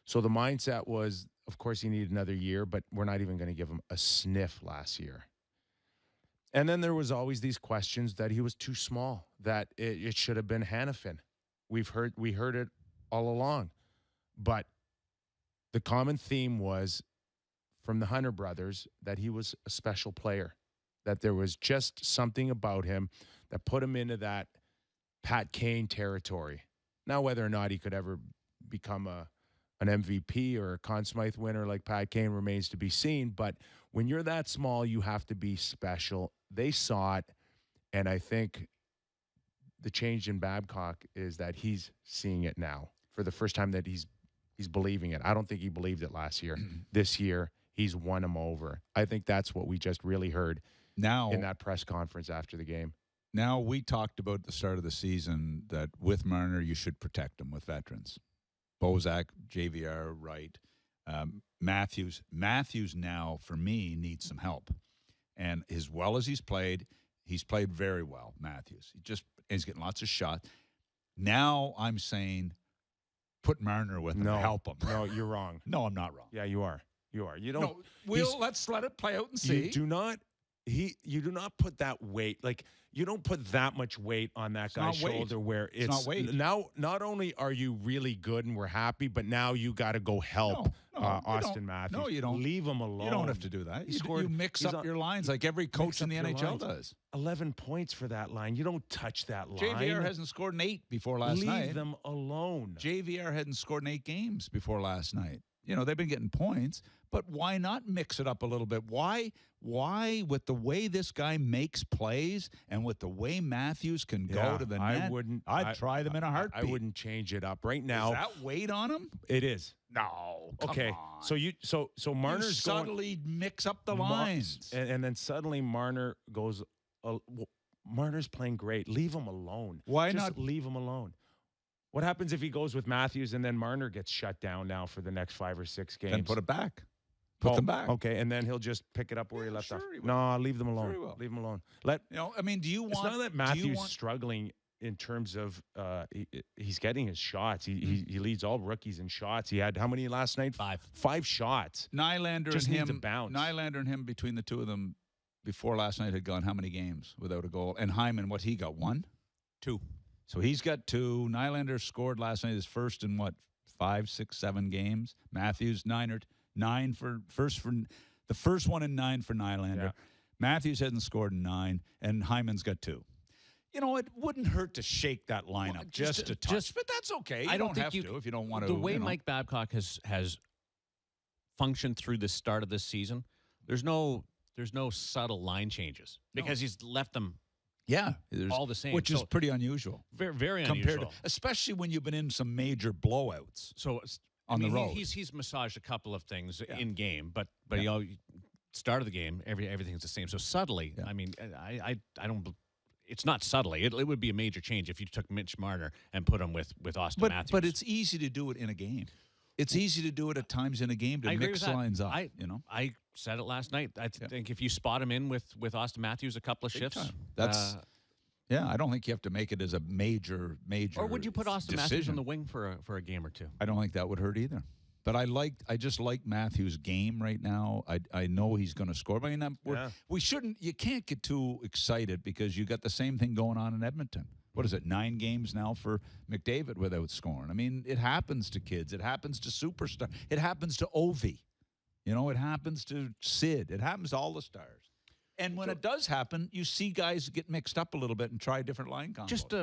So the mindset was, of course, he needed another year, but we're not even going to give him a sniff last year. And then there was always these questions that he was too small, that it should have been Hanifin. We heard it all along. But the common theme was from the Hunter brothers that he was a special player, that there was just something about him that put him into that Pat Kane territory. Now, whether or not he could ever become an MVP or a Conn Smythe winner like Pat Kane remains to be seen. But when you're that small, you have to be special. They saw it, and I think the change in Babcock is that he's seeing it now for the first time, that he's believing it. I don't think he believed it last year. This year, he's won him over. I think that's what we just really heard now in that press conference after the game. Now, we talked about at the start of the season that with Marner, you should protect him with veterans. Bozak, JVR, Wright, Matthews. Matthews now, for me, needs some help. And as well as he's played very well, Matthews. He's getting lots of shots. Now I'm saying put Marner with him to help him. No, you're wrong. No, I'm not wrong. Yeah, you are. You are. You don't. No, let's let it play out and see. You do not. You do not put that weight. Like, you don't put that much weight on that guy's shoulder where it's not weight. Now, not only are you really good and we're happy, but now you got to go help Auston Matthews. No, you don't. Leave him alone. You don't have to do that. You mix up your lines like every coach in the NHL does. 11 points for that line. You don't touch that line. JVR hasn't scored an 8 before last night. Leave them alone. JVR hadn't scored in 8 games before last night. You know, they've been getting points, but why not mix it up a little bit? Why, with the way this guy makes plays and with the way Matthews can go to the net, I'd try them in a heartbeat. I wouldn't change it up right now. Is that weight on him? It is. No, come on. So Marner's subtly mix up the lines. And then suddenly Marner goes, Marner's playing great. Leave him alone. Why Just not leave him alone? What happens if he goes with Matthews and then Marner gets shut down now for the next 5 or 6 games? Then put it back. Put them back. Okay, and then he'll just pick it up where he left off. No, leave them alone. Sure leave them alone. Do you want... It's not that Matthews struggling in terms of he's getting his shots. He leads all rookies in shots. He had how many last night? 5 shots. Nylander just and needs him. a bounce. Nylander and him, between the two of them, before last night, had gone how many games without a goal? And Hyman, what he got? 1? 2. So he's got 2. Nylander scored last night, his first in 5, 6, 7 games. Matthews 9 for the first one in 9 for Nylander. Yeah. Matthews hasn't scored in 9, and Hyman's got 2. You know, it wouldn't hurt to shake that lineup just a touch, but that's okay. You don't have to if you don't want to. The way Mike Babcock has functioned through the start of this season, there's no subtle line changes because he's left them. Yeah, all the same, which is pretty unusual. Very, very unusual, especially when you've been in some major blowouts. So on the road, he's massaged a couple of things in game, but start of the game, everything's the same. So subtly, I mean, I don't. It's not subtly. It would be a major change if you took Mitch Marner and put him with Auston Matthews. But it's easy to do it in a game. It's easy to do it at times in a game to mix lines up. I said it last night. I think if you spot him in with Auston Matthews a couple of shifts, I don't think you have to make it as a major. Or would you put Auston Matthews on the wing for a game or 2? I don't think that would hurt either. But I just like Matthews' game right now. I know he's going to score. I mean, we shouldn't. You can't get too excited because you got the same thing going on in Edmonton. What is it, 9 games now for McDavid without scoring? I mean, it happens to kids. It happens to superstars. It happens to Ovi. You know, it happens to Sid. It happens to all the stars. And when it does happen, you see guys get mixed up a little bit and try different line combos.